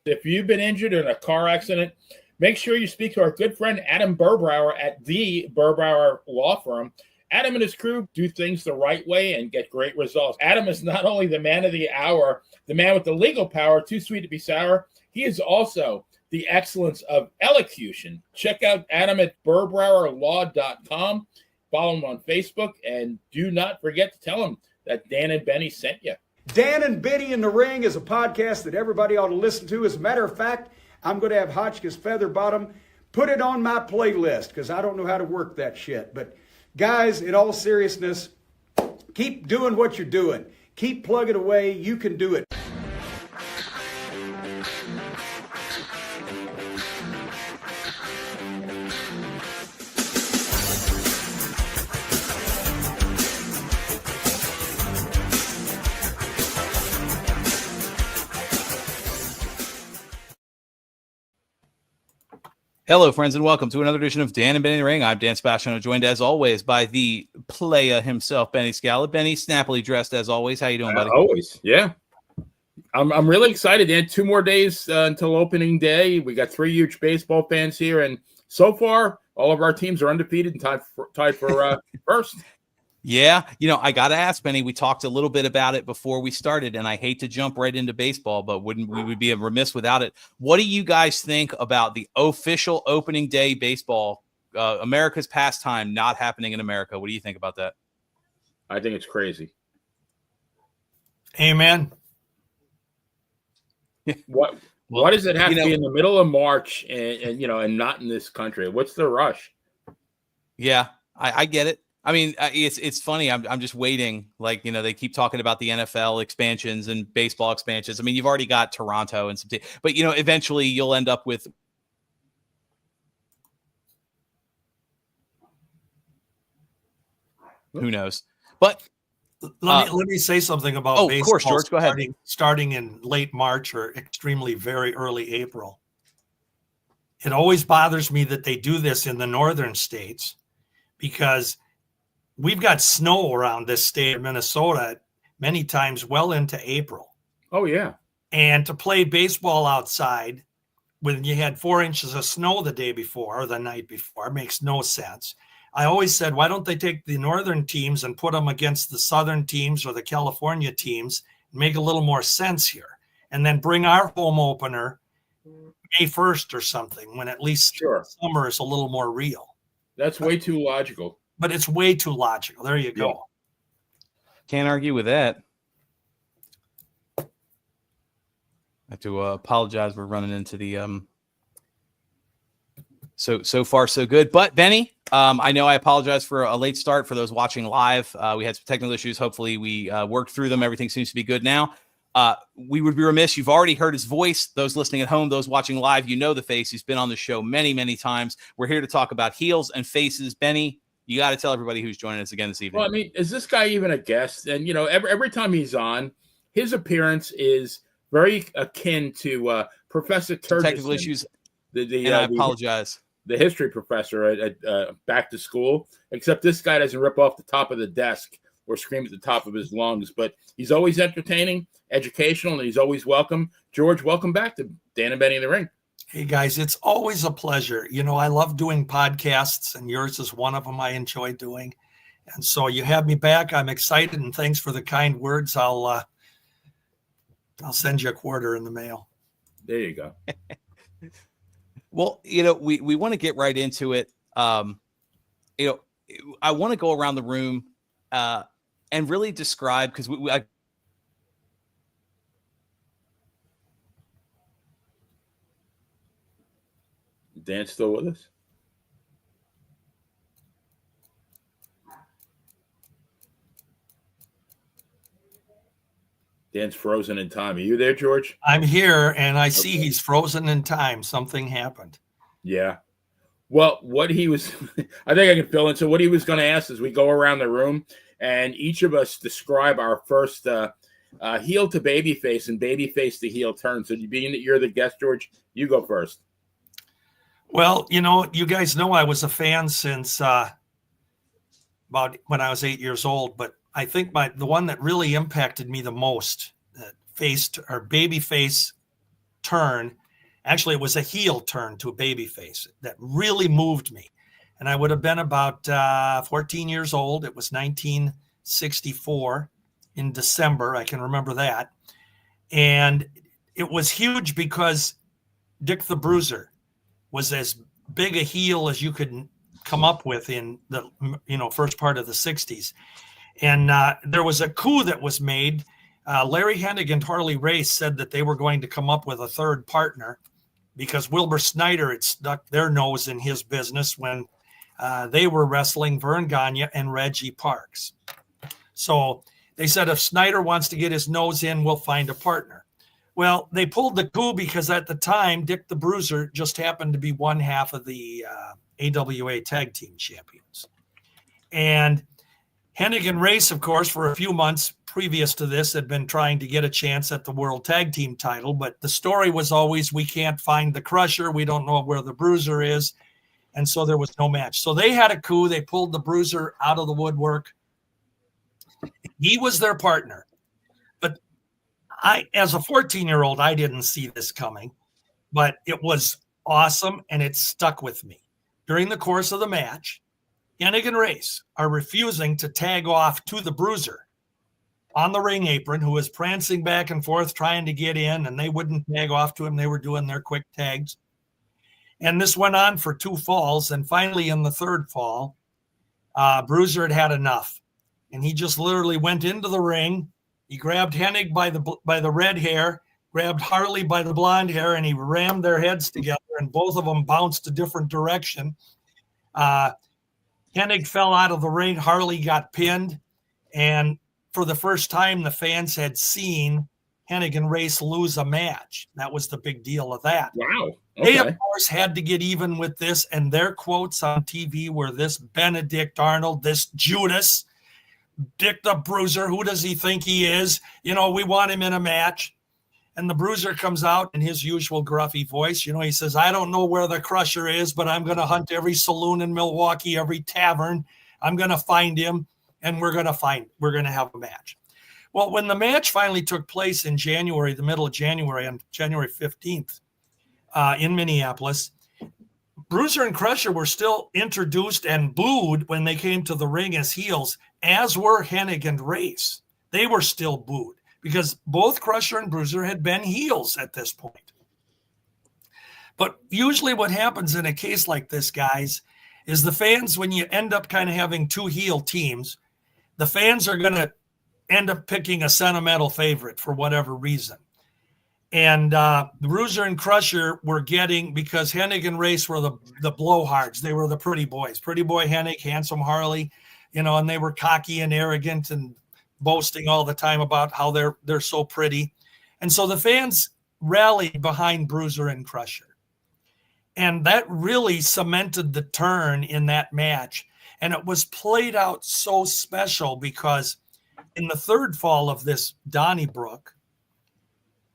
If you've been injured in a car accident, make sure you speak to our good friend Adam Burbrower at the Burbrower Law Firm. Adam and his crew do things the right way and get great results. Adam is not only the man of the hour, the man with the legal power, too sweet to be sour, he is also the excellence of elocution. Check out Adam at burbrowerlaw.com. Follow him on Facebook, and do not forget to tell him that Dan and Benny sent you. Dan and Benny in the Ring is a podcast that everybody ought to listen to. As a matter of fact, I'm going to have Hotchkiss Featherbottom put it on my playlist because I don't know how to work that shit. But guys, in all seriousness, keep doing what you're doing. Keep plugging away. You can do it. Hello, friends, and welcome to another edition of Dan and Benny in the Ring. I'm Dan Sebastiano, joined as always by the playa himself, Benny Scala. Benny, snappily dressed as always. How you doing, buddy? Always, yeah. I'm really excited, Dan. 2 more days until opening day. We got 3 huge baseball fans here, and so far, all of our teams are undefeated and tied for first. Yeah, I got to ask, Benny, we talked a little bit about it before we started, and I hate to jump right into baseball, but we would be remiss without it. What do you guys think about the official opening day baseball, America's pastime, not happening in America? What do you think about that? I think it's crazy. Amen. What does it have to be in the middle of March and not in this country? What's the rush? Yeah, I get it. I mean, it's funny. I'm just waiting. Like, they keep talking about the NFL expansions and baseball expansions. I mean, you've already got Toronto and some, but eventually you'll end up with. Who knows? But let me say something about baseball. Of course, George. Go ahead. Starting in late March or extremely very early April. It always bothers me that they do this in the northern states because we've got snow around this state of Minnesota many times well into April. Oh, yeah. And to play baseball outside when you had 4 inches of snow the day before or the night before makes no sense. I always said, why don't they take the northern teams and put them against the southern teams or the California teams and make a little more sense here? And then bring our home opener May 1st or something when at least summer is a little more real. That's way too logical. But it's way too logical. There you go. Yeah. Can't argue with that. I have to apologize. We're running into the so far so good. But Benny, I know I apologize for a late start for those watching live. We had some technical issues. Hopefully we worked through them. Everything seems to be good now. We would be remiss. You've already heard his voice. Those listening at home, those watching live, you know the face. He's been on the show many, many times. We're here to talk about heels and faces. Benny, you got to tell everybody who's joining us again this evening. Well, I mean, is this guy even a guest? And, every time he's on, his appearance is very akin to Professor Turgis. Technical issues, and I apologize. The history professor at Back to School, except this guy doesn't rip off the top of the desk or scream at the top of his lungs. But he's always entertaining, educational, and he's always welcome. George, welcome back to Dan and Benny in the Ring. Hey, guys, it's always a pleasure. I love doing podcasts, and yours is one of them I enjoy doing. And so you have me back. I'm excited, and thanks for the kind words. I'll send you a quarter in the mail. There you go. Well, we want to get right into it. I want to go around the room and really describe, because Dan's still with us? Dan's frozen in time. Are you there, George? I'm here, and I see he's frozen in time. Something happened. Yeah. Well, what he was, I think I can fill in. So what he was going to ask is we go around the room, and each of us describe our first heel to babyface and babyface to heel turn. So being that you're the guest, George, you go first. Well, you guys know I was a fan since about when I was 8 years old, but I think the one that really impacted me the most, faced or babyface turn. Actually, it was a heel turn to a babyface that really moved me. And I would have been about 14 years old. It was 1964 in December. I can remember that. And it was huge because Dick the Bruiser was as big a heel as you could come up with in the first part of the 60s. And there was a coup that was made. Larry Hennig and Harley Race said that they were going to come up with a third partner because Wilbur Snyder had stuck their nose in his business when they were wrestling Vern Gagne and Reggie Parks. So they said, if Snyder wants to get his nose in, we'll find a partner. Well, they pulled the coup because at the time, Dick the Bruiser just happened to be one half of the AWA Tag Team Champions. And Hennig and Race, of course, for a few months previous to this, had been trying to get a chance at the World Tag Team title. But the story was always, we can't find the Crusher. We don't know where the Bruiser is. And so there was no match. So they had a coup. They pulled the Bruiser out of the woodwork. He was their partner. But as a 14-year-old, I didn't see this coming. But it was awesome, and it stuck with me. During the course of the match, Hennig and Race are refusing to tag off to the Bruiser on the ring apron, who is prancing back and forth trying to get in, and they wouldn't tag off to him. They were doing their quick tags. And this went on for 2 falls, and finally in the 3rd fall, Bruiser had had enough. And he just literally went into the ring. He grabbed Hennig by the red hair, grabbed Harley by the blonde hair, and he rammed their heads together, and both of them bounced a different direction. Hennig fell out of the ring. Harley got pinned. And for the first time, the fans had seen Hennig and Race lose a match. That was the big deal of that. Wow. Okay. They, of course, had to get even with this. And their quotes on TV were this Benedict Arnold, this Judas, Dick the Bruiser. Who does he think he is? We want him in a match. And the Bruiser comes out in his usual gruffy voice. He says, I don't know where the Crusher is, but I'm going to hunt every saloon in Milwaukee, every tavern. I'm going to find him, and we're going to have a match. Well, when the match finally took place in January, the middle of January, on January 15th in Minneapolis, Bruiser and Crusher were still introduced and booed when they came to the ring as heels, as were Hennig and Race. They were still booed, because both Crusher and Bruiser had been heels at this point. But usually what happens in a case like this, guys, is the fans, when you end up kind of having 2 heel teams, the fans are going to end up picking a sentimental favorite for whatever reason. And Bruiser and Crusher were getting, because Hennig and Race were the blowhards. They were the pretty boys. Pretty boy Hennig, handsome Harley, and they were cocky and arrogant and boasting all the time about how they're so pretty. And so the fans rallied behind Bruiser and Crusher. And that really cemented the turn in that match. And it was played out so special because in the 3rd fall of this Donnybrook,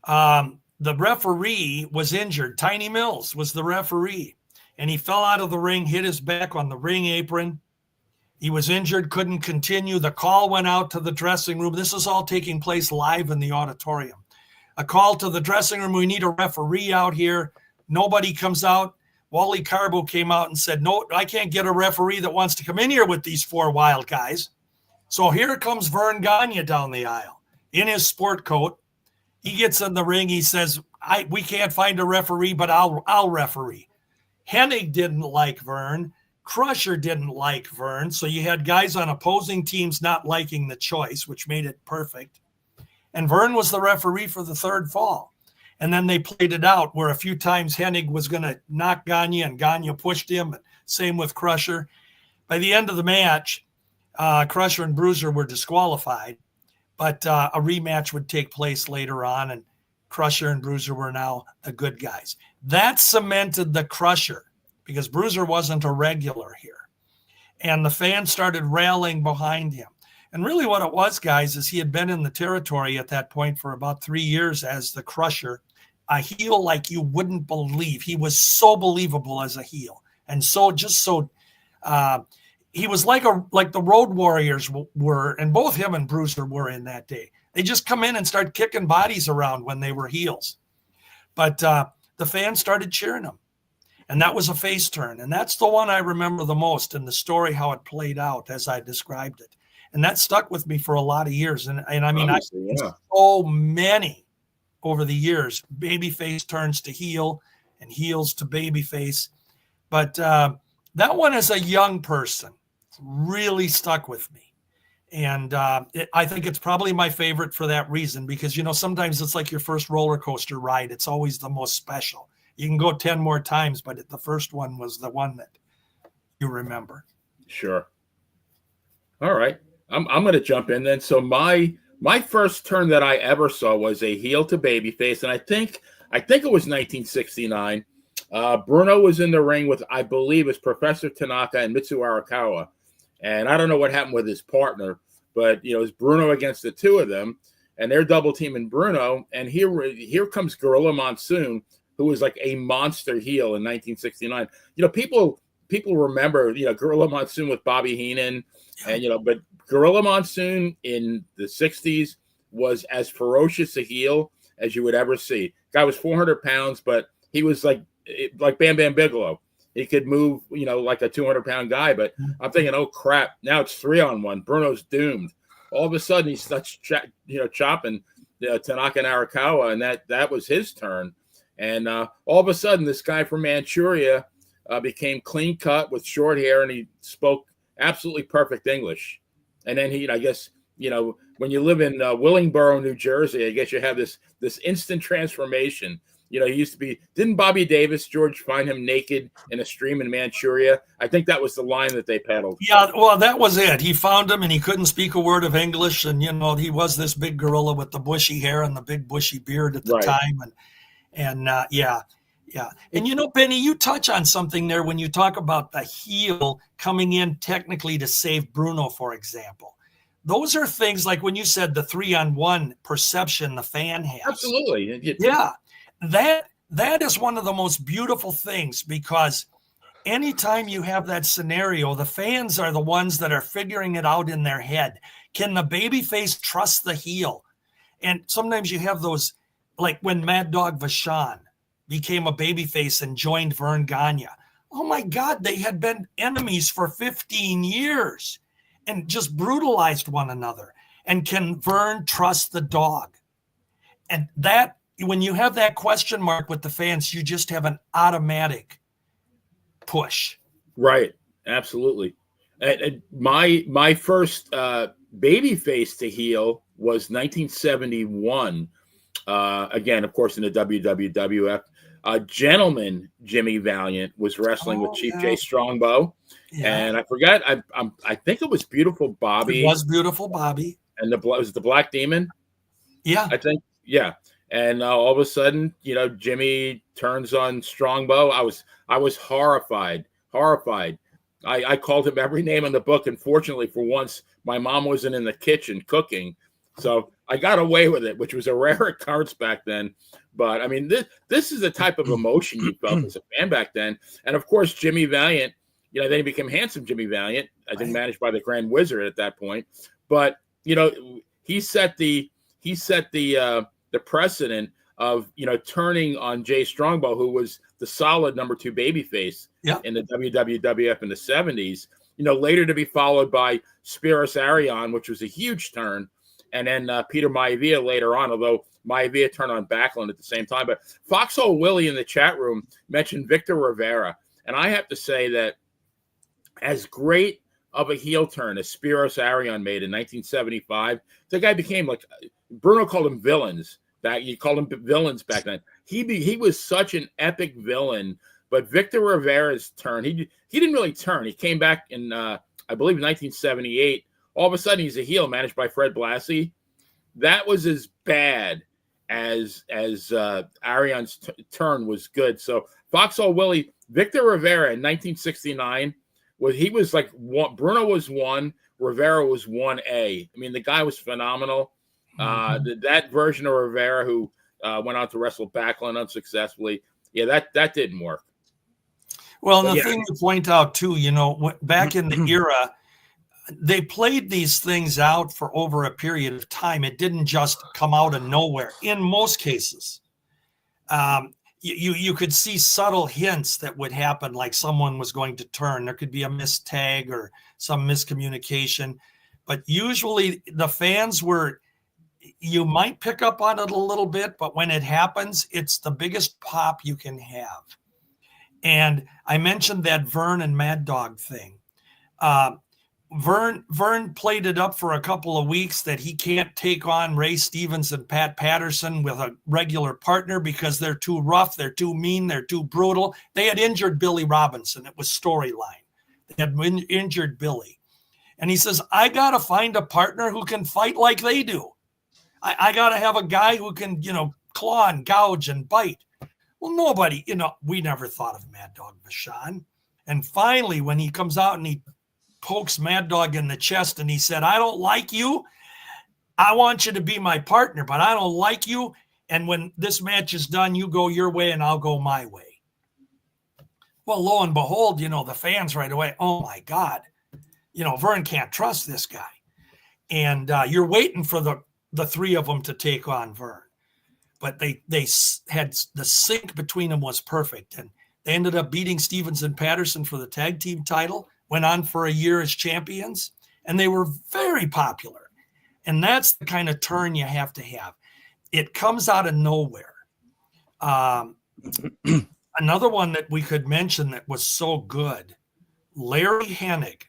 the referee was injured. Tiny Mills was the referee. And he fell out of the ring, hit his back on the ring apron. He was injured, couldn't continue. The call went out to the dressing room. This is all taking place live in the auditorium. A call to the dressing room, we need a referee out here. Nobody comes out. Wally Carbo came out and said, no, I can't get a referee that wants to come in here with these 4 wild guys. So here comes Vern Gagne down the aisle in his sport coat. He gets in the ring. He says, we can't find a referee, but I'll referee. Hennig didn't like Vern. Crusher didn't like Vern. So you had guys on opposing teams not liking the choice, which made it perfect. And Vern was the referee for the 3rd fall. And then they played it out where a few times Hennig was going to knock Gagne and Gagne pushed him. Same with Crusher. By the end of the match, Crusher and Bruiser were disqualified, but a rematch would take place later on, and Crusher and Bruiser were now the good guys. That cemented the Crusher because Bruiser wasn't a regular here. And the fans started rallying behind him. And really what it was, guys, is he had been in the territory at that point for about 3 years as the Crusher, a heel like you wouldn't believe. He was so believable as a heel. And so he was like the Road Warriors were, and both him and Bruiser were in that day. They just come in and start kicking bodies around when they were heels. But the fans started cheering him. And that was a face turn. And that's the one I remember the most in the story, how it played out as I described it. And that stuck with me for a lot of years. And I mean, I've seen so many over the years, baby face turns to heel and heels to baby face. But that one as a young person really stuck with me. And I think it's probably my favorite for that reason, because, you know, sometimes it's like your first roller coaster ride. It's always the most special. You can go 10 more times, but the first one was the one that you remember. Sure. All right. I'm going to jump in then. So my first turn that I ever saw was a heel to babyface, and I think it was 1969. Bruno was in the ring with, I believe, it's Professor Tanaka and Mitsu Arakawa, and I don't know what happened with his partner, but you know, it's Bruno against the two of them, and they're double teaming Bruno, and here comes Gorilla Monsoon, who was like a monster heel in 1969. You know, people remember, you know, Gorilla Monsoon with Bobby Heenan, and, you know, but Gorilla Monsoon in the 60s was as ferocious a heel as you would ever see. Guy was 400 pounds, but he was like Bam Bam Bigelow. He could move, you know, like a 200-pound guy, but I'm thinking, oh, crap, now it's 3-on-1. Bruno's doomed. All of a sudden, he starts chopping Tanaka and Arakawa, and that was his turn. And all of a sudden, this guy from Manchuria became clean cut with short hair, and he spoke absolutely perfect English. And then I guess, you know, when you live in Willingboro, New Jersey, I guess you have this instant transformation. You know, he used to be, didn't Bobby Davis, George, find him naked in a stream in Manchuria? I think that was the line that they peddled. Yeah, well, that was it. He found him and he couldn't speak a word of English. And, you know, he was this big gorilla with the bushy hair and the big bushy beard at the time. And yeah. And, you know, Benny, you touch on something there when you talk about the heel coming in technically to save Bruno, for example. Those are things like when you said the 3-on-1 perception the fan has. Absolutely. Yeah. That is one of the most beautiful things, because anytime you have that scenario, the fans are the ones that are figuring it out in their head. Can the babyface trust the heel? And sometimes you have those, like when Mad Dog Vachon became a babyface and joined Vern Gagne. Oh my God, they had been enemies for 15 years and just brutalized one another. And can Vern trust the dog? And that, when you have that question mark with the fans, you just have an automatic push. Right. Absolutely. And my first babyface to heel was 1971. Again, of course, in the WWF. Gentleman Jimmy Valiant was wrestling with Chief Jay Strongbow. Yeah. And I forgot, I think it was Beautiful Bobby. It was Beautiful Bobby. And was it the Black Demon? Yeah. I think, yeah. And all of a sudden, you know, Jimmy turns on Strongbow. I was horrified. I called him every name in the book. And fortunately, for once, my mom wasn't in the kitchen cooking. So I got away with it, which was a rare occurrence back then. But I mean, this is the type of emotion you felt as a fan back then. And of course, Jimmy Valiant, you know, then he became Handsome Jimmy Valiant, I think managed by the Grand Wizard at that point. But, you know, he set the precedent of, you know, turning on Jay Strongbow, who was the solid number 2 babyface in the WWF in the 70s, you know, later to be followed by Spiros Arion, which was a huge turn. And then Peter Maivia later on, although Maivia turned on Backlund at the same time. But Foxhole Willie in the chat room mentioned Victor Rivera. And I have to say that as great of a heel turn as Spiros Arion made in 1975, the guy became like, Bruno called him villains. You called him villains back then. He was such an epic villain. But Victor Rivera's turn, he didn't really turn. He came back in, I believe, 1978. All of a sudden, he's a heel managed by Fred Blassie. That was as bad as Arion's turn was good. So Foxhole Willie, Victor Rivera in 1969, he was like one. Bruno was 1, Rivera was 1A. I mean, the guy was phenomenal. That version of Rivera who went on to wrestle Backlund unsuccessfully, that didn't work. Well, and the thing to point out too, you know, back in the era, they played these things out for over a period of time. It didn't just come out of nowhere in most cases. You could see subtle hints that would happen, like someone was going to turn. There could be a missed tag or some miscommunication. But usually the fans you might pick up on it a little bit, but when it happens, it's the biggest pop you can have. And I mentioned that Vern and Mad Dog thing. Vern played it up for a couple of weeks that he can't take on Ray Stevens and Pat Patterson with a regular partner because they're too rough, they're too mean, they're too brutal. They had injured Billy Robinson. It was storyline. They had injured Billy. And he says, I got to find a partner who can fight like they do. I got to have a guy who can, claw and gouge and bite. Well, nobody, we never thought of Mad Dog Vachon. And finally, when he comes out and he pokes Mad Dog in the chest and he said, I don't like you. I want you to be my partner, but I don't like you. And when this match is done, you go your way and I'll go my way. Well, lo and behold, the fans right away, oh my God, Vern can't trust this guy. And you're waiting for the three of them to take on Vern. But they had the sync between them was perfect. And they ended up beating Stevens and Patterson for the tag team title, went on for a year as champions, and they were very popular. And that's the kind of turn you have to have. It comes out of nowhere. Another one that we could mention that was so good, Larry Hennig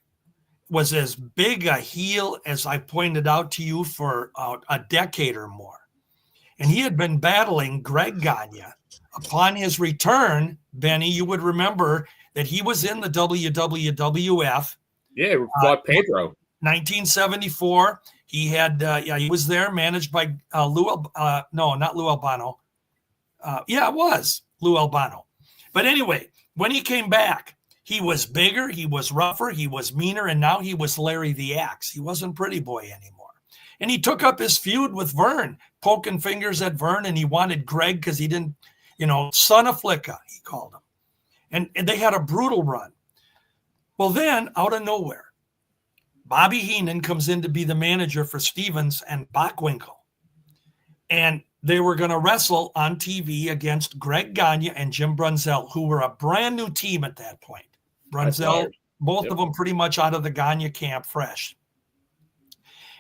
was as big a heel as I pointed out to you for a decade or more. And he had been battling Greg Gagne. Upon his return, Benny, you would remember that he was in the WWF. Yeah, fought Pedro. 1974. He had, he was there, managed by not Lou Albano. It was Lou Albano. But anyway, when he came back, he was bigger, he was rougher, he was meaner, and now he was Larry the Axe. He wasn't Pretty Boy anymore. And he took up his feud with Vern, poking fingers at Vern, and he wanted Greg because he didn't, son of Flicka, he called him. And they had a brutal run. Well, then, out of nowhere, Bobby Heenan comes in to be the manager for Stevens and Bockwinkel. And they were going to wrestle on TV against Greg Gagne and Jim Brunzell, who were a brand new team at that point. Brunzell, both of them pretty much out of the Gagne camp fresh.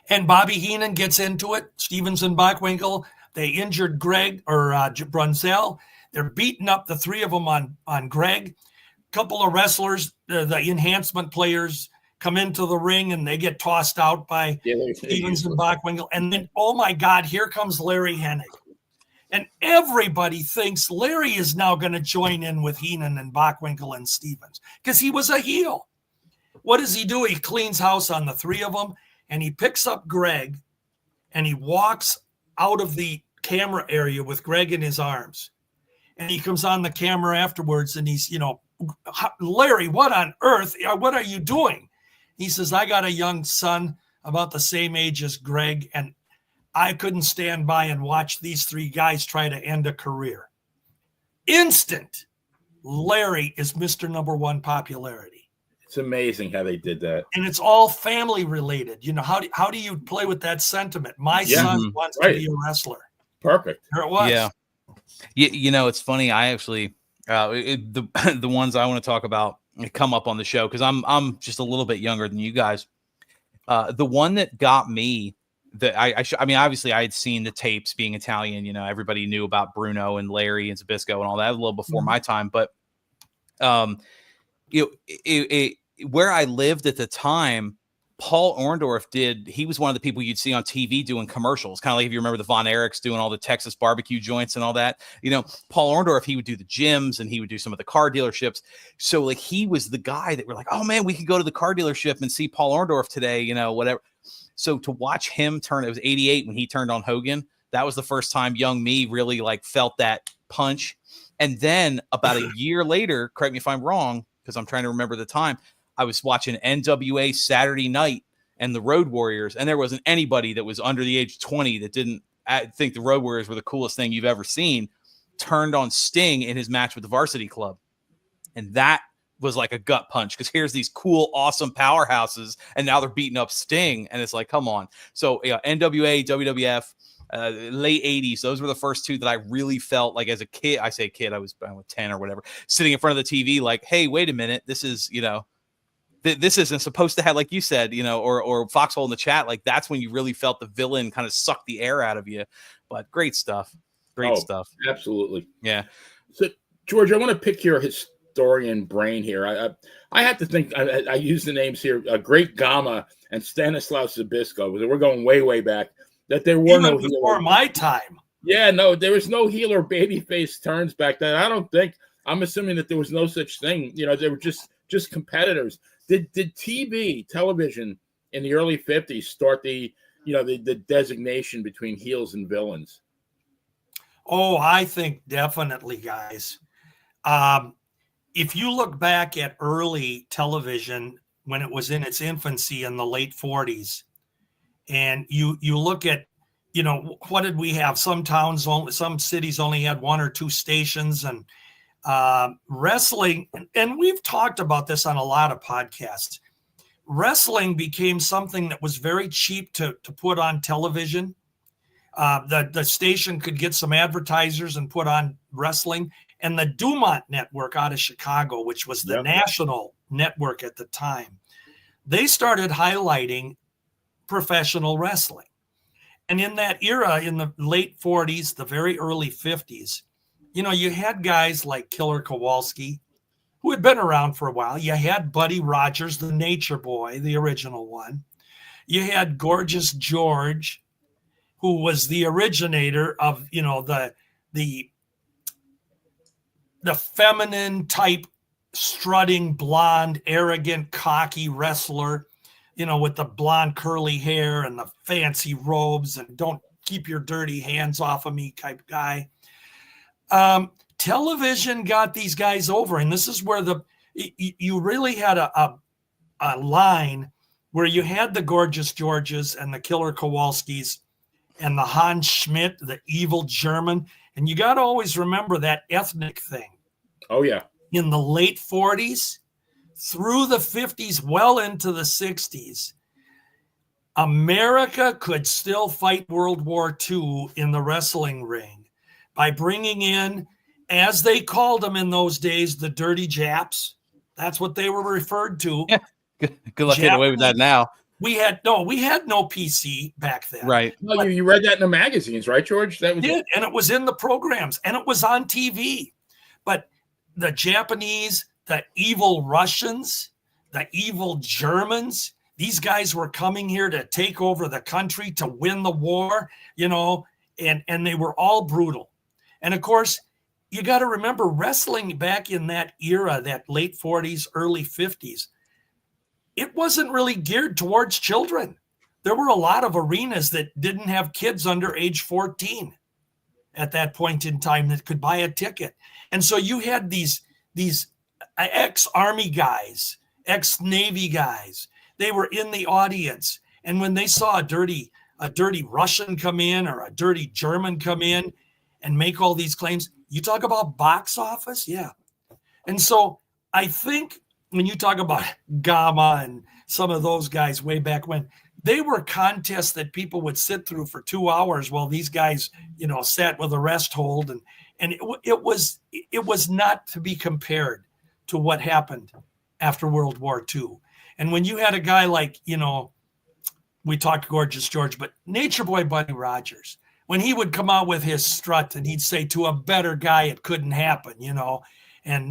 And Bobby Heenan gets into it. Stevens and Bockwinkel, they injured Greg or Brunzell. They're beating up the three of them on Greg. A couple of wrestlers, the enhancement players, come into the ring and they get tossed out by Stevens and Bockwinkel. And then, oh my God, here comes Larry Hennig. And everybody thinks Larry is now going to join in with Heenan and Bockwinkel and Stevens because he was a heel. What does he do? He cleans house on the three of them and he picks up Greg and he walks out of the camera area with Greg in his arms. And he comes on the camera afterwards and he's, Larry, what on earth? What are you doing? He says, I got a young son about the same age as Greg, and I couldn't stand by and watch these three guys try to end a career. Instant. Larry is Mr. Number One popularity. It's amazing how they did that. And it's all family related. How do you play with that sentiment? My son wants to be a wrestler. Perfect. There it was. Yeah. It's funny. I actually, the ones I want to talk about come up on the show because I'm just a little bit younger than you guys. The one that got me that I mean, obviously I had seen the tapes being Italian, everybody knew about Bruno and Larry and Zbyszko and all that a little before my time. But, where I lived at the time, Paul Orndorff he was one of the people you'd see on TV doing commercials, kind of like if you remember the Von Erichs doing all the Texas barbecue joints and all that. Paul Orndorff, he would do the gyms and he would do some of the car dealerships. So like he was the guy that we're like, oh man, we could go to the car dealership and see Paul Orndorff today, whatever. So to watch him turn, it was 88 when he turned on Hogan. That was the first time young me really like felt that punch. And then about a year later, correct me if I'm wrong, because I'm trying to remember the time, I was watching NWA Saturday Night and the Road Warriors, and there wasn't anybody that was under the age of 20 that didn't think the Road Warriors were the coolest thing you've ever seen, turned on Sting in his match with the Varsity Club. And that was like a gut punch because here's these cool, awesome powerhouses, and now they're beating up Sting, and it's like, come on. So NWA, WWF, late 80s. Those were the first two that I really felt like as a kid. I say kid, I was 10 or whatever, sitting in front of the TV like, hey, wait a minute. This is, this isn't supposed to have, like you said, or Foxhole in the chat. Like that's when you really felt the villain kind of suck the air out of you. But great stuff. Great stuff. Absolutely. Yeah. So George, I want to pick your historian brain here. I have to think, I use the names here, Great Gama and Stanislaus Zabisco. We're going way, way back. That there were no before healer. my time. Yeah, no, there was no healer babyface turns back then. I'm assuming that there was no such thing. They were just competitors. Did television in the early 50s start the designation between heels and villains? Oh, I think definitely, guys. If you look back at early television when it was in its infancy in the late 40s, and you look at, what did we have? Some cities only had one or two stations, and wrestling, and we've talked about this on a lot of podcasts. Wrestling became something that was very cheap to put on television. The station could get some advertisers and put on wrestling. And the Dumont Network out of Chicago, which was the national network at the time, they started highlighting professional wrestling. And in that era, in the late 40s, the very early 50s, you had guys like Killer Kowalski, who had been around for a while. You had Buddy Rogers, the Nature Boy, the original one. You had Gorgeous George, who was the originator of, the feminine type, strutting, blonde, arrogant, cocky wrestler, with the blonde curly hair and the fancy robes and don't keep your dirty hands off of me type guy. Television got these guys over, and this is where you really had a line where you had the Gorgeous Georges and the Killer Kowalskis and the Hans Schmidt, the evil German. And you got to always remember that ethnic thing. Oh, yeah. In the late 40s, through the 50s, well into the 60s, America could still fight World War II in the wrestling ring by bringing in, as they called them in those days, the dirty Japs. That's what they were referred to. Yeah. Good luck getting away with that now. We had no PC back then. Right. No, you read that in the magazines, right, George? That was it. And it was in the programs, and it was on TV. But the Japanese, the evil Russians, the evil Germans, these guys were coming here to take over the country, to win the war, and they were all brutal. And of course, you got to remember, wrestling back in that era, that late 40s, early 50s, it wasn't really geared towards children. There were a lot of arenas that didn't have kids under age 14 at that point in time that could buy a ticket. And so you had these ex-Army guys, ex-Navy guys. They were in the audience. And when they saw a dirty Russian come in or a dirty German come in and make all these claims, you talk about box office? Yeah. And so I think when you talk about Gama and some of those guys way back when, they were contests that people would sit through for 2 hours while these guys, sat with a rest hold. And it was not to be compared to what happened after World War II. And when you had a guy like, we talked Gorgeous George, but Nature Boy Buddy Rogers, when he would come out with his strut and he'd say, to a better guy, it couldn't happen, and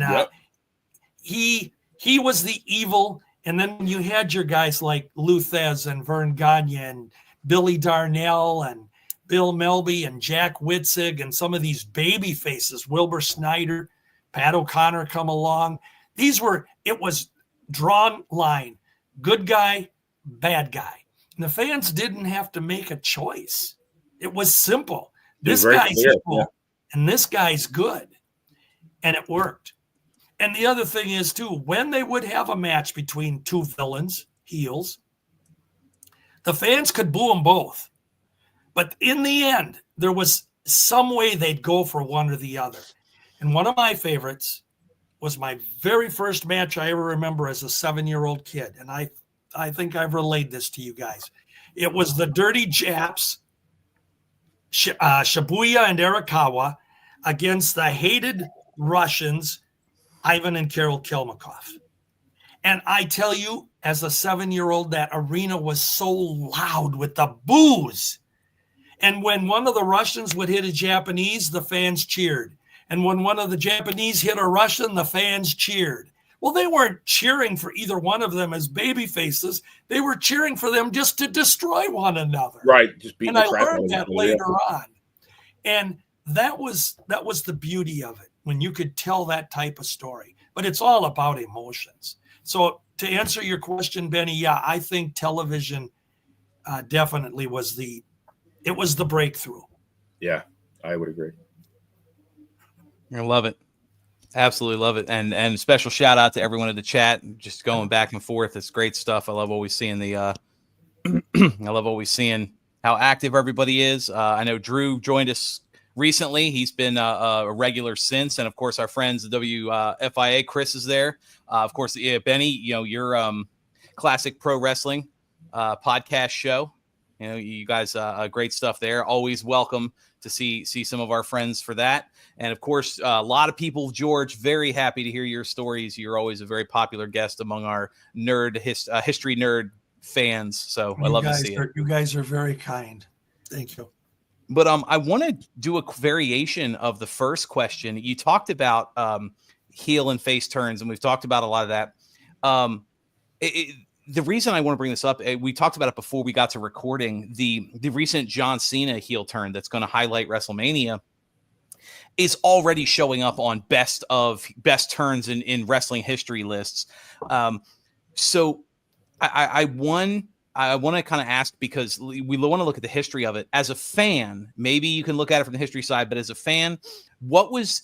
he was the evil. And then you had your guys like Lou Thez and Vern Gagne and Billy Darnell and Bill Melby and Jack Witzig and some of these baby faces, Wilbur Snyder, Pat O'Connor come along. It was drawn line, good guy, bad guy. And the fans didn't have to make a choice. It was simple. This guy's evil and this guy's good. And it worked. And the other thing is, too, when they would have a match between two villains, heels, the fans could boo them both. But in the end, there was some way they'd go for one or the other. And one of my favorites was my very first match I ever remember as a 7-year-old kid. And I think I've relayed this to you guys. It was the Dirty Japs Shibuya and Arakawa against the hated Russians, Ivan and Kirill Kelmakov. And I tell you, as a 7-year-old, that arena was so loud with the boos. And when one of the Russians would hit a Japanese, the fans cheered. And when one of the Japanese hit a Russian, the fans cheered. Well, they weren't cheering for either one of them as baby faces. They were cheering for them just to destroy one another. Right. Just beating and the I crap learned out of that each other. later on. And that was the beauty of it, when you could tell that type of story. But it's all about emotions. So to answer your question, Benny, yeah, I think television definitely was the breakthrough. Yeah, I would agree. I love it. Absolutely love it. And special shout out to everyone in the chat, just going back and forth. It's great stuff. I love always seeing I love always seeing how active everybody is. I know Drew joined us recently. He's been a regular since. And of course, our friends, the WFIA, Chris is there. Of course, Benny, your classic pro wrestling podcast show. You guys, great stuff there. Always welcome to see some of our friends for that. And of course, a lot of people, George, very happy to hear your stories. You're always a very popular guest among our history nerd fans. So I love to see it. You guys are very kind. Thank you. But I want to do a variation of the first question. You talked about heel and face turns, and we've talked about a lot of that. The reason I want to bring this up, we talked about it before we got to recording, the recent John Cena heel turn that's going to highlight WrestleMania is already showing up on best turns in wrestling history lists. So I want to kind of ask, because we want to look at the history of it. As a fan, maybe you can look at it from the history side, but as a fan, what was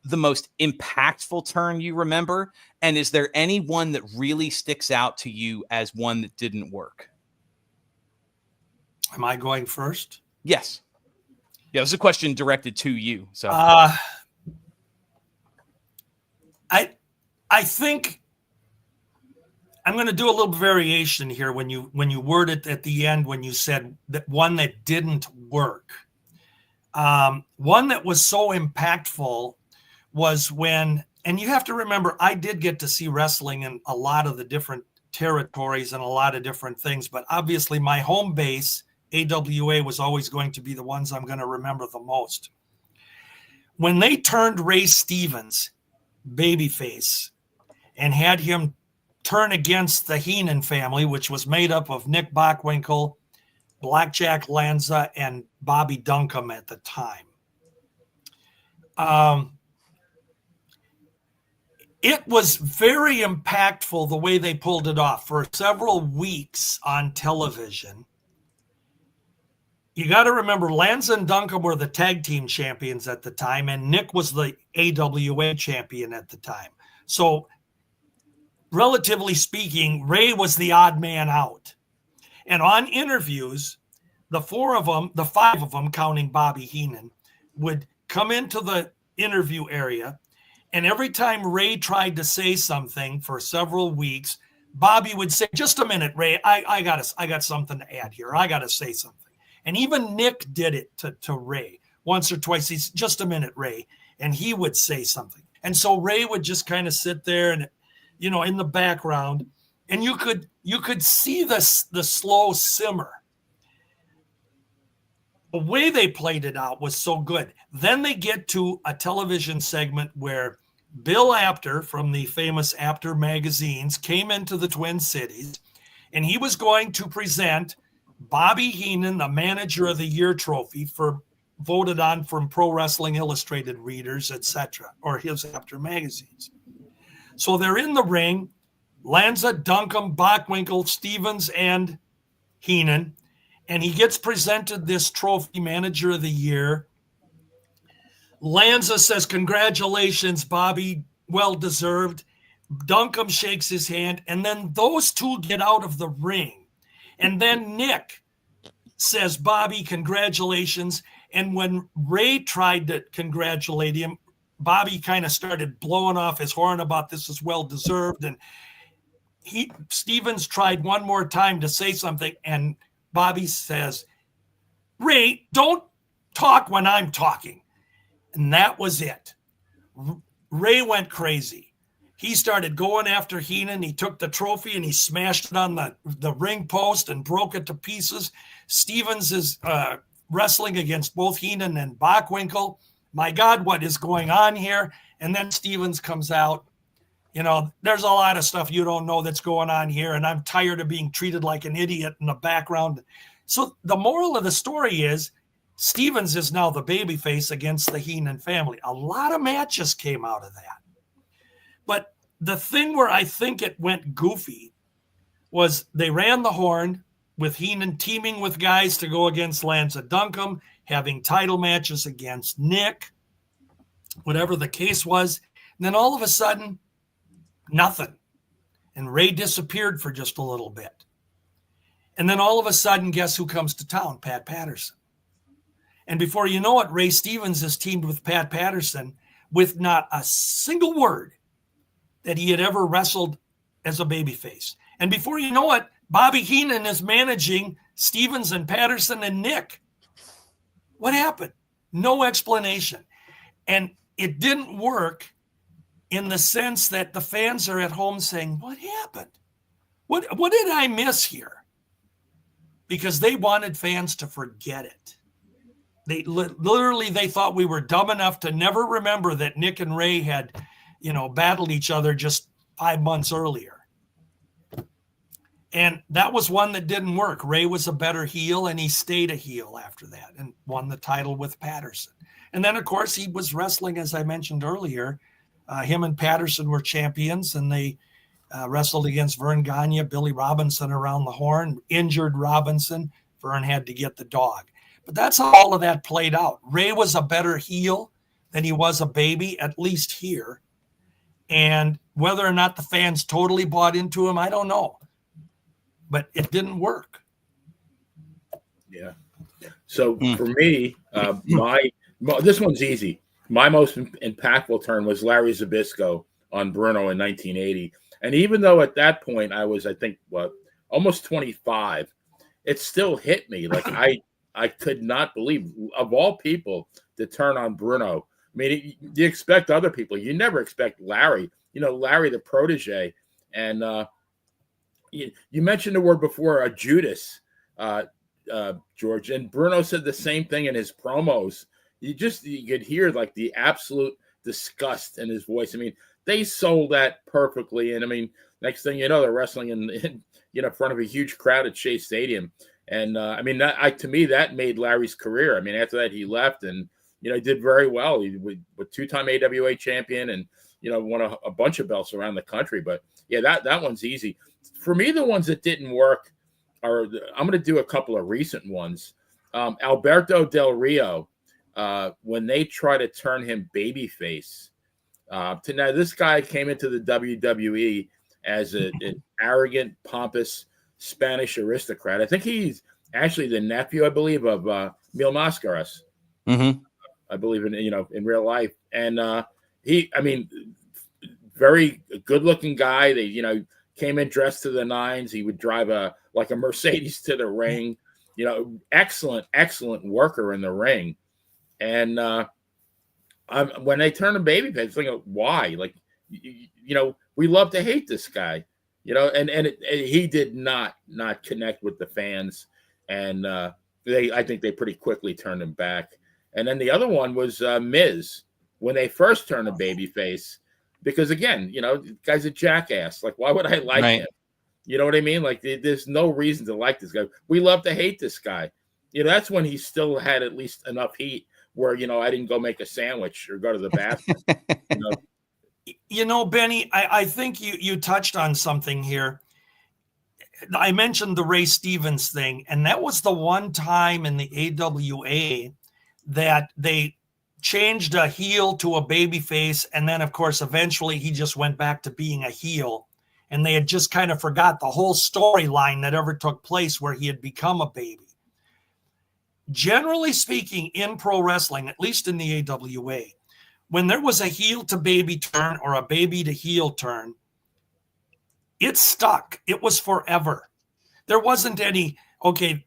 the most impactful turn you remember? And is there any one that really sticks out to you as one that didn't work? Am I going first? Yes. Yeah, it was a question directed to you. So I think I'm going to do a little variation here when you word it at the end, when you said that one that didn't work. One that was so impactful was when, and you have to remember, I did get to see wrestling in a lot of the different territories and a lot of different things, but obviously my home base, AWA, was always going to be the ones I'm going to remember the most. When they turned Ray Stevens babyface and had him turn against the Heenan family, which was made up of Nick Bockwinkel, Blackjack Lanza, and Bobby Duncombe at the time. It was very impactful the way they pulled it off for several weeks on television. You got to remember, Lanza and Duncombe were the tag team champions at the time, and Nick was the AWA champion at the time. So, relatively speaking, Ray was the odd man out. And on interviews, the five of them, counting Bobby Heenan, would come into the interview area, and every time Ray tried to say something for several weeks, Bobby would say, "Just a minute, Ray, I got something to add here. I got to say something." And even Nick did it to Ray once or twice. He's, "Just a minute, Ray," and he would say something. And so Ray would just kind of sit there and, in the background, and you could see the slow simmer. The way they played it out was so good. Then they get to a television segment where Bill Apter from the famous Apter magazines came into the Twin Cities, and he was going to present Bobby Heenan the Manager of the Year trophy voted on from Pro Wrestling Illustrated readers, etc., or his Apter magazines. So they're in the ring, Lanza, Duncombe, Bockwinkel, Stevens, and Heenan, and he gets presented this trophy, Manager of the Year. Lanza says, "Congratulations, Bobby, well deserved." Duncombe shakes his hand, and then those two get out of the ring. And then Nick says, "Bobby, congratulations." And when Ray tried to congratulate him, Bobby kind of started blowing off his horn about this is well deserved. And Stevens tried one more time to say something, and Bobby says, "Ray, don't talk when I'm talking. And that was it. Ray went crazy. He started going after Heenan. He took the trophy and he smashed it on the ring post and broke it to pieces. Stevens is wrestling against both Heenan and Bockwinkel. My God, what is going on here? And then Stevens comes out. There's a lot of stuff you don't know that's going on here, and I'm tired of being treated like an idiot in the background. So the moral of the story is Stevens is now the babyface against the Heenan family. A lot of matches came out of that. But the thing where I think it went goofy was they ran the horn with Heenan teaming with guys to go against Lanza Duncombe, having title matches against Nick, whatever the case was. And then all of a sudden, nothing. And Ray disappeared for just a little bit. And then all of a sudden, guess who comes to town? Pat Patterson. And before you know it, Ray Stevens is teamed with Pat Patterson with not a single word that he had ever wrestled as a babyface. And before you know it, Bobby Heenan is managing Stevens and Patterson and Nick. What happened? No explanation. And it didn't work in the sense that the fans are at home saying, what happened? What did I miss here? Because they wanted fans to forget it. They literally thought we were dumb enough to never remember that Nick and Ray had, battled each other just 5 months earlier. And that was one that didn't work. Ray was a better heel, and he stayed a heel after that and won the title with Patterson. And then, of course, he was wrestling, as I mentioned earlier. Him and Patterson were champions, and they wrestled against Vern Gagne, Billy Robinson around the horn, injured Robinson. Vern had to get the dog. But that's how all of that played out. Ray was a better heel than he was a baby, at least here. And whether or not the fans totally bought into him, I don't know. But it didn't work. Yeah. So for me, this one's easy. My most impactful turn was Larry Zbyszko on Bruno in 1980. And even though at that point I was, I think, almost 25, it still hit me. Like I could not believe, of all people, to turn on Bruno. I mean, you expect other people. You never expect Larry. Larry the protege. And you mentioned the word before, Judas, George. And Bruno said the same thing in his promos. You could hear like the absolute disgust in his voice. I mean, they sold that perfectly. And I mean, next thing you know, they're wrestling in front of a huge crowd at Shea Stadium. And I mean, to me, that made Larry's career. I mean, after that, he left and, he did very well. He was two-time AWA champion and, won a bunch of belts around the country. But yeah, that one's easy. For me, the ones that didn't work are, I'm going to do a couple of recent ones. Alberto Del Rio, when they try to turn him babyface. Now, this guy came into the WWE as an arrogant, pompous Spanish aristocrat. I think he's actually the nephew, I believe, of Mil Mascaras. Mm-hmm. I believe in real life. And very good-looking guy. They, came in dressed to the nines. He would drive a Mercedes to the ring. Excellent worker in the ring. And when they turn him babyface, I'm thinking, why? Like, we love to hate this guy, and he did not connect with the fans, and I think they pretty quickly turned him back. And then the other one was Miz when they first turned him babyface, because again, the guy's a jackass. Like, why would I like him? You know what I mean? Like, there's no reason to like this guy. We love to hate this guy. That's when he still had at least enough heat where, I didn't go make a sandwich or go to the bathroom. Benny, I think you touched on something here. I mentioned the Ray Stevens thing, and that was the one time in the AWA that they changed a heel to a babyface, and then, of course, eventually he just went back to being a heel, and they had just kind of forgot the whole storyline that ever took place where he had become a baby. Generally speaking, in pro wrestling, at least in the AWA, when there was a heel to baby turn or a baby to heel turn, it stuck. It was forever. There wasn't any, okay,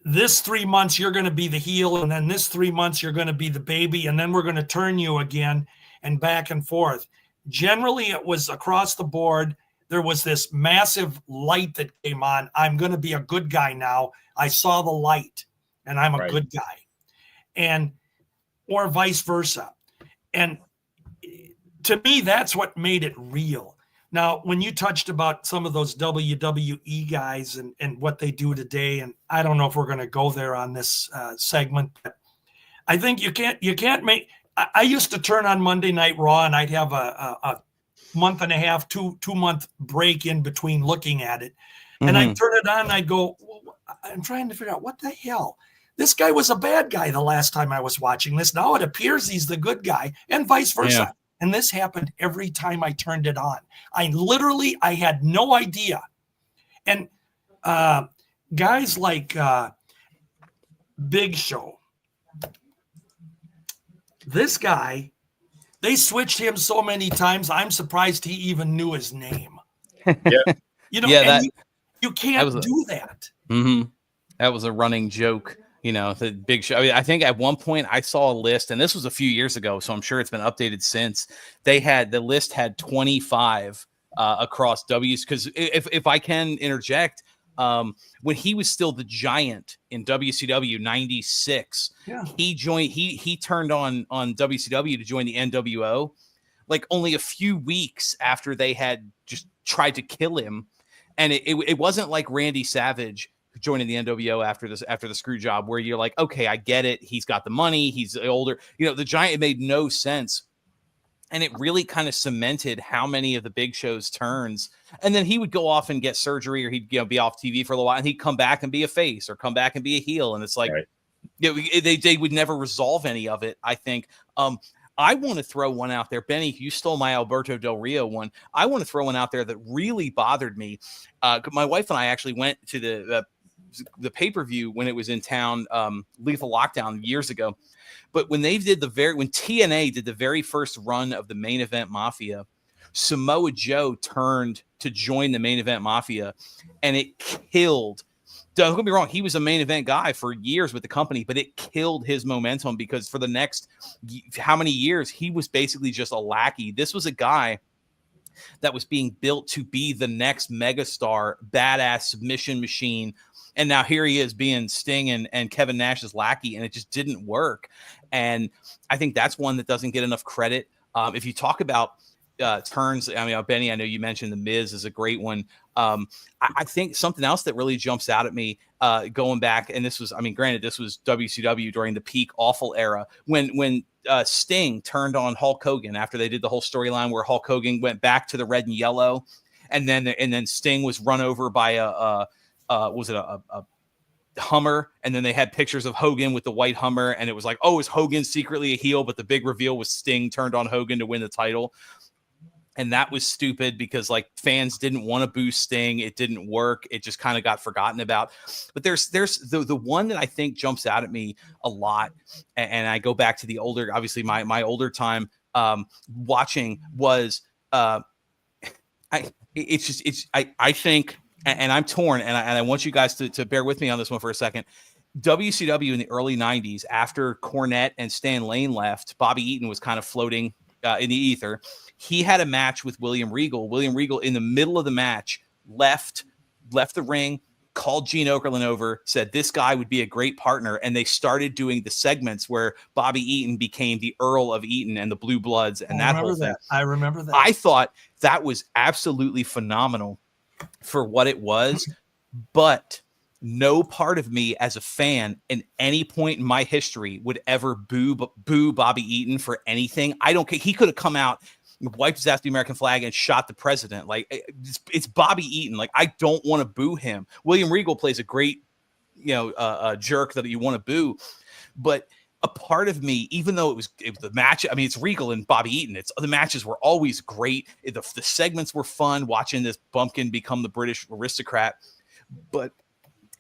this 3 months you're going to be the heel, and then this 3 months you're going to be the baby, and then we're going to turn you again, and back and forth. Generally, it was across the board. There was this massive light that came on. I'm going to be a good guy now. I saw the light, and I'm a good guy, and or vice versa. And to me, that's what made it real. Now, when you touched about some of those WWE guys and what they do today, and I don't know if we're going to go there on this segment, but I think you can't make. I used to turn on Monday Night Raw, and I'd have a month and a half, 2-month break in between looking at it, and I'd turn it on, and I'd go, I'm trying to figure out what the hell. This guy was a bad guy the last time I was watching this. Now it appears he's the good guy, and vice versa. Yeah. And this happened every time I turned it on. I had no idea. And guys like Big Show, this guy, they switched him so many times, I'm surprised he even knew his name. Yeah. You can't do that. Mm-hmm. That was a running joke. The Big Show. I mean, I think at one point I saw a list, and this was a few years ago, so I'm sure it's been updated since. The list had 25 across W's. Because if I can interject, when he was still the Giant in WCW '96, he joined. He turned on WCW to join the NWO, like only a few weeks after they had just tried to kill him, and it wasn't like Randy Savage joining the NWO after the screw job, where you're like, okay, I get it. He's got the money. He's older. The Giant, it made no sense. And it really kind of cemented how many of the Big Show's turns. And then he would go off and get surgery, or he'd be off TV for a little while, and he'd come back and be a face or come back and be a heel. And it's like, they would never resolve any of it, I think. I want to throw one out there. Benny, you stole my Alberto Del Rio one. I want to throw one out there that really bothered me. My wife and I actually went to the pay-per-view when it was in town, Lethal Lockdown years ago. But when they did when TNA did the very first run of the Main Event Mafia, Samoa Joe turned to join the Main Event Mafia, and it killed. Don't get me wrong, he was a main event guy for years with the company, but it killed his momentum, because for the next how many years he was basically just a lackey. This was a guy that was being built to be the next megastar, badass submission machine. And now here he is being Sting and Kevin Nash's lackey, and it just didn't work. And I think that's one that doesn't get enough credit. If you talk about turns, I mean, Benny, I know you mentioned The Miz is a great one. I think something else that really jumps out at me going back, and this was, I mean, granted, this was WCW during the peak awful era, when Sting turned on Hulk Hogan after they did the whole storyline where Hulk Hogan went back to the red and yellow, and then Sting was run over by a Hummer, and then they had pictures of Hogan with the white Hummer, and it was like, oh, is Hogan secretly a heel? But the big reveal was Sting turned on Hogan to win the title. And that was stupid, because like fans didn't want to boo Sting. It didn't work. It just kind of got forgotten about. But there's the one that I think jumps out at me a lot. And I go back to the older, obviously my older time watching was I think, and I'm torn, and I want you guys to bear with me on this one for a second. WCW in the early 90s, after Cornette and Stan Lane left, Bobby Eaton was kind of floating in the ether. He had a match with William Regal. William Regal, in the middle of the match, left the ring, called Gene Okerlund over, said this guy would be a great partner, and they started doing the segments where Bobby Eaton became the Earl of Eaton and the Blue Bloods, and that whole thing. I remember that. I thought that was absolutely phenomenal for what it was, but no part of me as a fan in any point in my history would ever boo Bobby Eaton for anything. I don't care. He could have come out, wiped his ass the American flag, and shot the president. Like, it's Bobby Eaton. Like, I don't want to boo him. William Regal plays a great, jerk that you want to boo, but a part of me, even though it was the match, I mean, it's Regal and Bobby Eaton. The matches were always great. The segments were fun, watching this bumpkin become the British aristocrat, but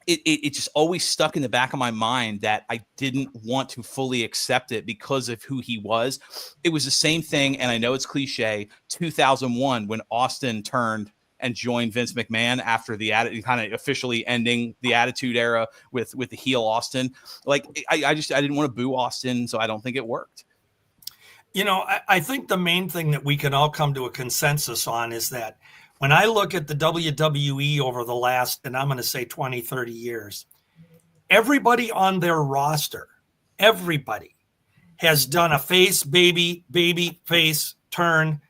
it just always stuck in the back of my mind that I didn't want to fully accept it because of who he was. It was the same thing, and I know it's cliche, 2001, when Austin turned and join Vince McMahon after the kind of officially ending the Attitude Era with the heel Austin. Like I didn't want to boo Austin, so I don't think it worked. I think the main thing that we can all come to a consensus on is that when I look at the WWE over the last, and I'm going to say 20, 30 years, everybody on their roster, everybody has done a face, baby face turn,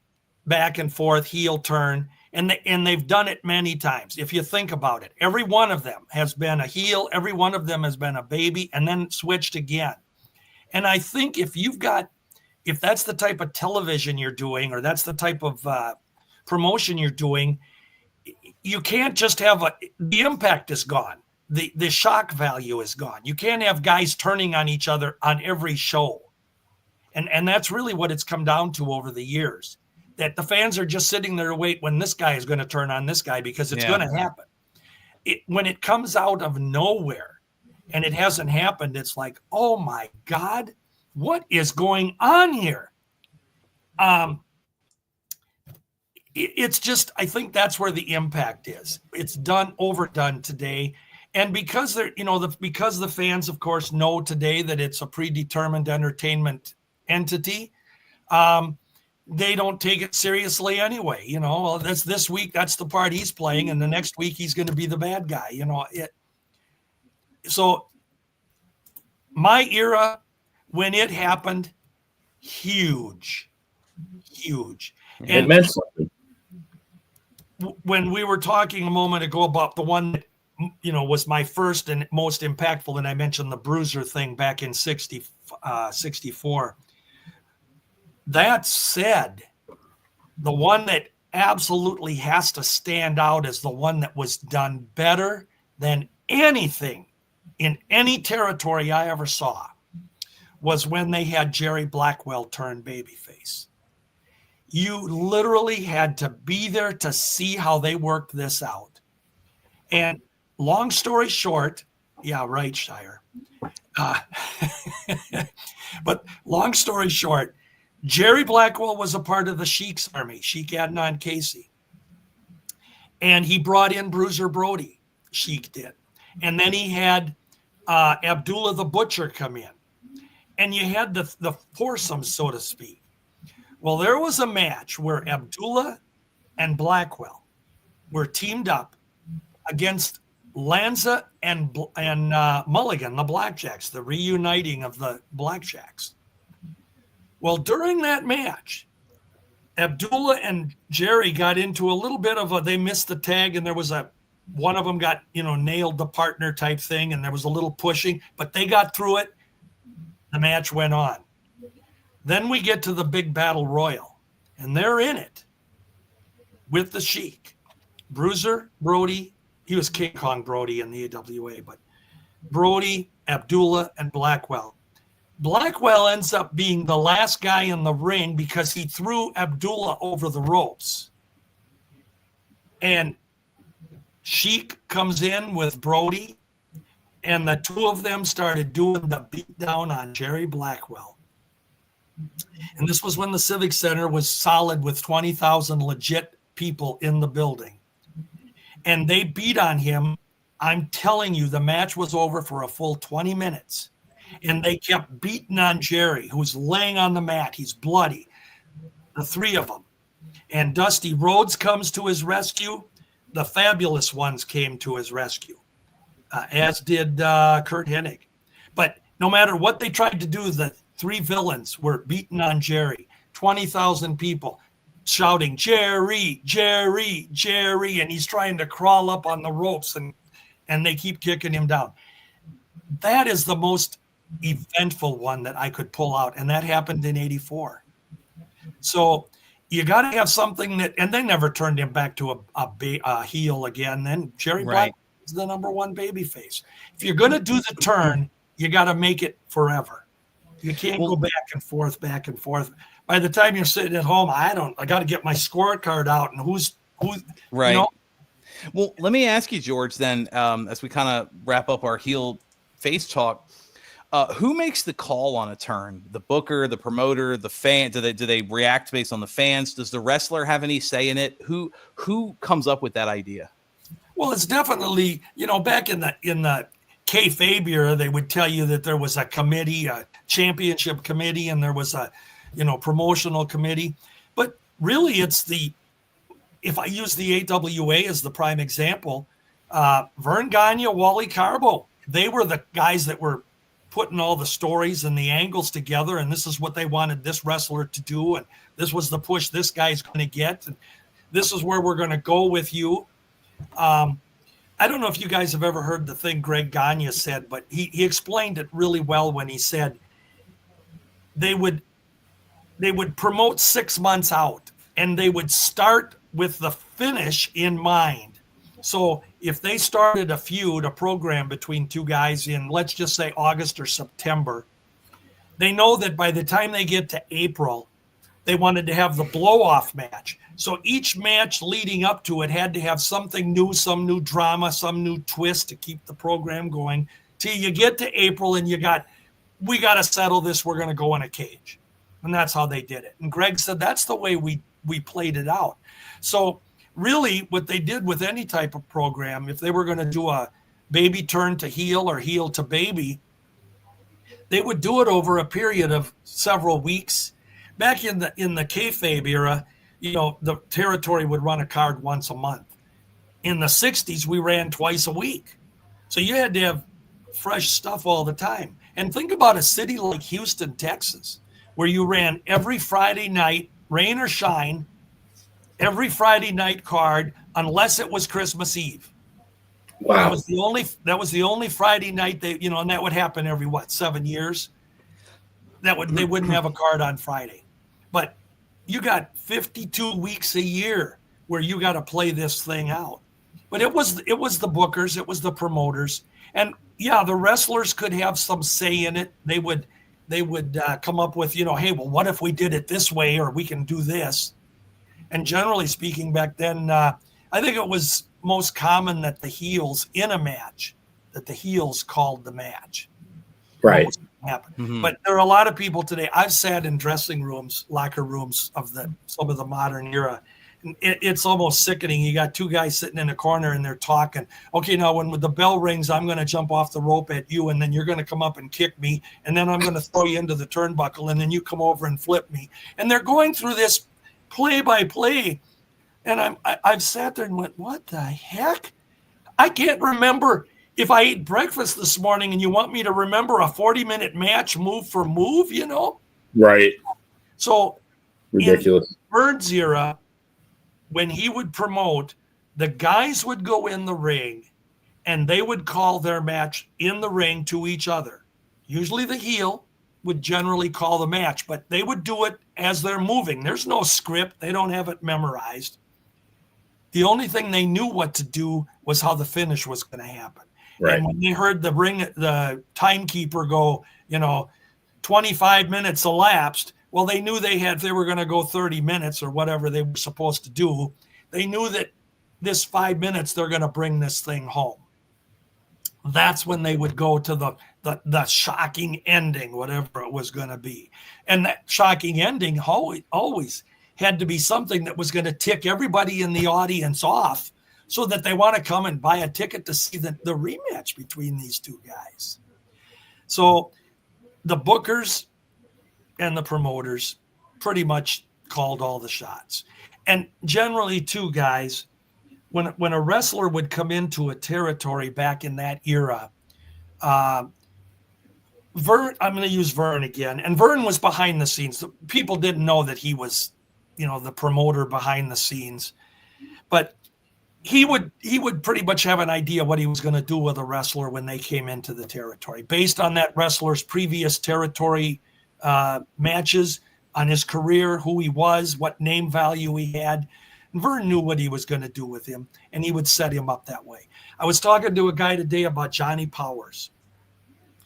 back and forth, heel turn, and they've done it many times. If you think about it, every one of them has been a heel, every one of them has been a baby, and then switched again. And I think if that's the type of television you're doing, or that's the type of promotion you're doing, you can't just have the impact is gone. The shock value is gone. You can't have guys turning on each other on every show. And that's really what it's come down to over the years, that the fans are just sitting there to wait when this guy is going to turn on this guy, because it's going to happen. When it comes out of nowhere and it hasn't happened, it's like, oh my God, what is going on here? It's just, I think that's where the impact is. It's overdone today. And because because the fans, of course, know today that it's a predetermined entertainment entity, they don't take it seriously anyway. Well, that's this week, that's the part he's playing, and the next week he's going to be the bad guy. So my era, when it happened, huge. It meant something. When we were talking a moment ago about the one that, was my first and most impactful, and I mentioned the Bruiser thing back in 64. That said, the one that absolutely has to stand out as the one that was done better than anything in any territory I ever saw was when they had Jerry Blackwell turn babyface. You literally had to be there to see how they worked this out. And long story short, yeah, right, Shire. But long story short, Jerry Blackwell was a part of the Sheik's army, Sheik Adnan Casey. And he brought in Bruiser Brody, Sheik did. And then he had Abdullah the Butcher come in. And you had the foursomes, so to speak. Well, there was a match where Abdullah and Blackwell were teamed up against Lanza and Mulligan, the Blackjacks, the reuniting of the Blackjacks. Well, during that match, Abdullah and Jerry got into a little bit of they missed the tag, and there was one of them got, nailed the partner type thing, and there was a little pushing, but they got through it. The match went on. Then we get to the big battle royal, and they're in it with the Sheik. Bruiser, Brody, he was King Kong Brody in the AWA, but Brody, Abdullah, and Blackwell. Blackwell ends up being the last guy in the ring because he threw Abdullah over the ropes. And Sheik comes in with Brody, and the two of them started doing the beatdown on Jerry Blackwell. And this was when the Civic Center was solid with 20,000 legit people in the building. And they beat on him. I'm telling you, the match was over for a full 20 minutes. And they kept beating on Jerry, who's laying on the mat. He's bloody, the three of them. And Dusty Rhodes comes to his rescue. The Fabulous Ones came to his rescue, as did Kurt Hennig. But no matter what they tried to do, the three villains were beating on Jerry. 20,000 people shouting, Jerry, Jerry, Jerry. And he's trying to crawl up on the ropes, and they keep kicking him down. That is the most eventful one that I could pull out. And that happened in 84. So you got to have something and they never turned him back to a heel again. Then Jerry Black is the number one babyface. If you're going to do the turn, you got to make it forever. You can't go back and forth. By the time you're sitting at home, I got to get my scorecard out and who's right. Well, let me ask you, George, then, as we kind of wrap up our heel face talk, Who makes the call on a turn? The booker, the promoter, the fan? Do they react based on the fans? Does the wrestler have any say in it? Who comes up with that idea? Well, it's definitely, back in the kayfabe era, they would tell you that there was a committee, a championship committee, and there was a, promotional committee. But really, if I use the AWA as the prime example, Vern Gagne, Wally Carbo, they were the guys that were putting all the stories and the angles together, and this is what they wanted this wrestler to do, and this was the push this guy's going to get, and this is where we're going to go with you. I don't know if you guys have ever heard the thing Greg Gagne said, but he explained it really well when he said they would promote 6 months out, and they would start with the finish in mind. So if they started a feud, a program between two guys in, let's just say, August or September, they know that by the time they get to April, they wanted to have the blow-off match. So each match leading up to it had to have something new, some new drama, some new twist to keep the program going, till you get to April and we got to settle this, we're going to go in a cage. And that's how they did it. And Greg said that's the way we played it out. So really, what they did with any type of program, if they were going to do a baby turn to heel or heel to baby, they would do it over a period of several weeks. Back in the kayfabe era, the territory would run a card once a month. In the 60s, we ran twice a week. So you had to have fresh stuff all the time. And think about a city like Houston, Texas, where you ran every Friday night, rain or shine, every Friday night card, unless it was Christmas Eve. Wow. That was the only Friday night and that would happen every 7 years. They wouldn't have a card on Friday. But you got 52 weeks a year where you got to play this thing out. But it was the bookers, it was the promoters, and yeah, the wrestlers could have some say in it. They would come up with, hey, well, what if we did it this way, or we can do this? And generally speaking, back then, I think it was most common that the heels in a match, that the heels called the match. Right. Mm-hmm. But there are a lot of people today. I've sat in dressing rooms, locker rooms of some of the modern era. And it's almost sickening. You got two guys sitting in a corner and they're talking. Okay, now when the bell rings, I'm going to jump off the rope at you, and then you're going to come up and kick me, and then I'm going to throw you into the turnbuckle, and then you come over and flip me. And they're going through this play by play, and I've sat there and went, what the heck? I can't remember if I ate breakfast this morning, and you want me to remember a 40-minute match move for move, Right. So ridiculous. In Bird's era, when he would promote, the guys would go in the ring and they would call their match in the ring to each other. Usually the heel would generally call the match, but they would do it as they're moving. There's no script. They don't have it memorized. The only thing they knew what to do was how the finish was going to happen. Right. And when they heard the timekeeper go, 25 minutes elapsed, well, they knew if they were going to go 30 minutes or whatever they were supposed to do, they knew that this 5 minutes, they're going to bring this thing home. That's when they would go to the shocking ending, whatever it was going to be. And that shocking ending always had to be something that was going to tick everybody in the audience off so that they want to come and buy a ticket to see the rematch between these two guys. So the bookers and the promoters pretty much called all the shots. And generally, too, guys, when a wrestler would come into a territory back in that era, Vern, I'm going to use Vern again, and Vern was behind the scenes. People didn't know that he was, the promoter behind the scenes, but he would pretty much have an idea what he was going to do with a wrestler when they came into the territory, based on that wrestler's previous territory matches, on his career, who he was, what name value he had. And Vern knew what he was going to do with him, and he would set him up that way. I was talking to a guy today about Johnny Powers.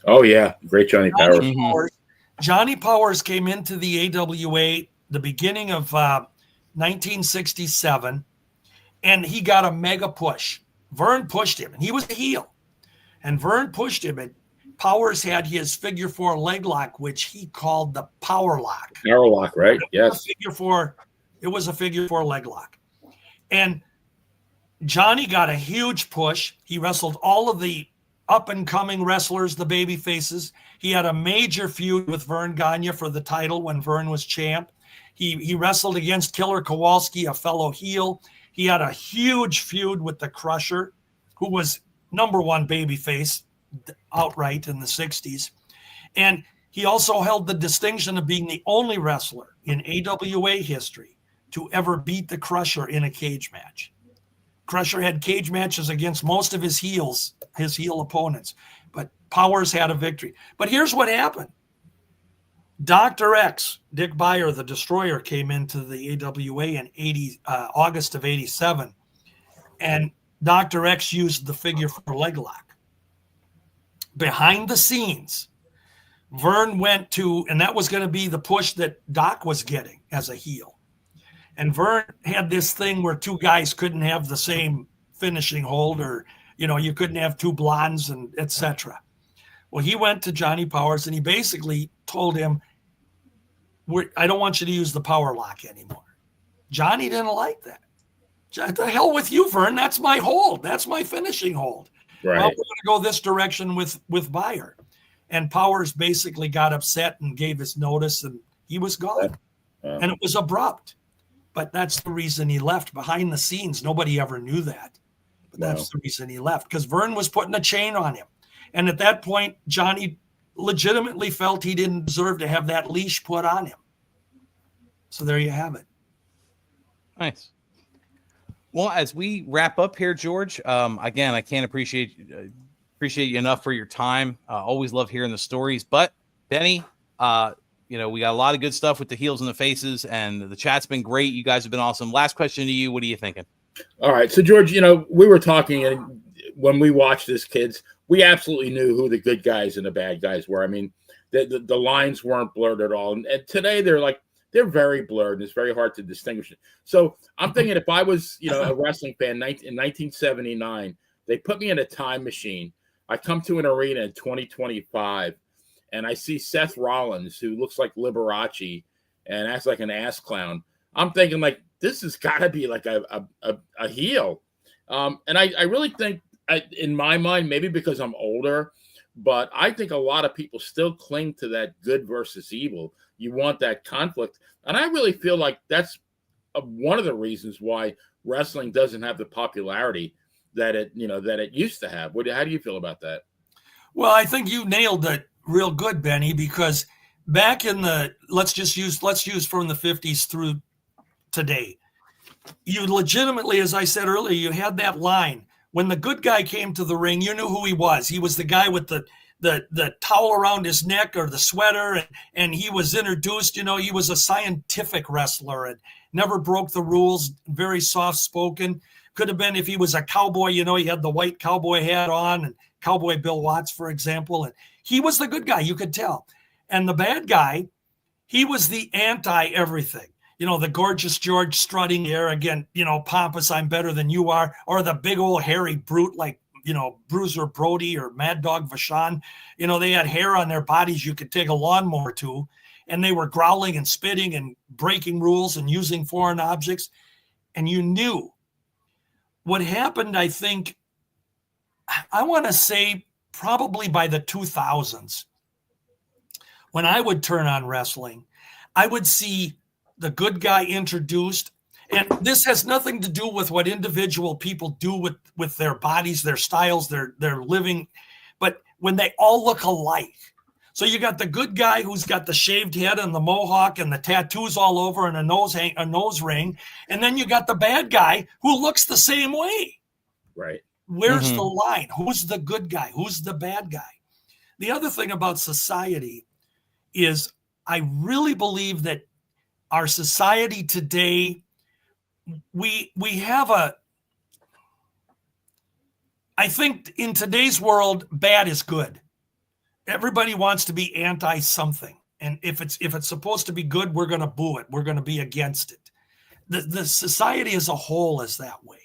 Oh, yeah. Great Johnny Powers. Johnny Powers came into the AWA the beginning of 1967, and he got a mega push. Vern pushed him, and he was a heel. And Vern pushed him, Powers had his figure 4 leg lock, which he called the power lock. Power lock, right? Yes. It was a figure 4 leg lock. And Johnny got a huge push. He wrestled all of the up-and-coming wrestlers, the baby faces. He had a major feud with Vern Gagne for the title when Vern was champ. He wrestled against Killer Kowalski, a fellow heel. He had a huge feud with the Crusher, who was number one babyface outright in the 60s. And he also held the distinction of being the only wrestler in AWA history to ever beat the Crusher in a cage match. Crusher had cage matches against most of his heel opponents, but Powers had a victory. But here's what happened. Dr. X, Dick Beyer, the Destroyer, came into the AWA in August of 87, and Dr. X used the figure 4 leg lock. Behind the scenes, Vern went to, and that was going to be the push that Doc was getting as a heel. And Vern had this thing where two guys couldn't have the same finishing hold, or, you couldn't have two blondes, and etc. Well, he went to Johnny Powers and he basically told him, I don't want you to use the power lock anymore. Johnny didn't like that. The hell with you, Vern. That's my hold. That's my finishing hold. Right. Well, we're going to go this direction with Beyer. And Powers basically got upset and gave his notice, and he was gone. And it was abrupt. But that's the reason he left. Behind the scenes, nobody ever knew that. But that's the reason he left, because Vern was putting a chain on him. And at that point, Johnny legitimately felt he didn't deserve to have that leash put on him. So there you have it. Nice. Well, as we wrap up here, George, again, I can't appreciate you enough for your time. Always love hearing the stories. But Benny, we got a lot of good stuff with the heels and the faces, and the chat's been great. You guys have been awesome. Last question to you. What are you thinking? All right. So, George, we were talking, and when we watched this, kids, we absolutely knew who the good guys and the bad guys were. I mean, the lines weren't blurred at all. And today they're very blurred, and it's very hard to distinguish it. So I'm thinking, if I was, a wrestling fan in 1979, they put me in a time machine. I come to an arena in 2025, and I see Seth Rollins, who looks like Liberace and acts like an ass clown. I'm thinking, this has got to be like a heel. And I really think, in my mind, maybe because I'm older, but I think a lot of people still cling to that good versus evil. You want that conflict. And I really feel like that's one of the reasons why wrestling doesn't have the popularity that it used to have. How do you feel about that? Well, I think you nailed it real good, Benny, because back in let's use from the 50s through today, you legitimately, as I said earlier, you had that line. When the good guy came to the ring, you knew who he was. He was the guy with the towel around his neck, or the sweater, and he was introduced. He was a scientific wrestler and never broke the rules, very soft-spoken. Could have been if he was a cowboy, he had the white cowboy hat on, and Cowboy Bill Watts, for example. And he was the good guy, you could tell. And the bad guy, he was the anti-everything. The gorgeous George strutting arrogant, pompous, I'm better than you are, or the big old hairy brute like, Bruiser Brody or Mad Dog Vachon. They had hair on their bodies you could take a lawnmower to, and they were growling and spitting and breaking rules and using foreign objects. And you knew what happened. I think, I want to say probably by the 2000s, when I would turn on wrestling, I would see the good guy introduced. And this has nothing to do with what individual people do with their bodies, their styles, their living, but when they all look alike. So you got the good guy who's got the shaved head and the mohawk and the tattoos all over and a nose ring, and then you got the bad guy who looks the same way. Right. Where's the line? Who's the good guy? Who's the bad guy? The other thing about society is I really believe that our society today, we have I think in today's world, bad is good. Everybody wants to be anti something. And if it's supposed to be good, we're going to boo it. We're going to be against it. The society as a whole is that way.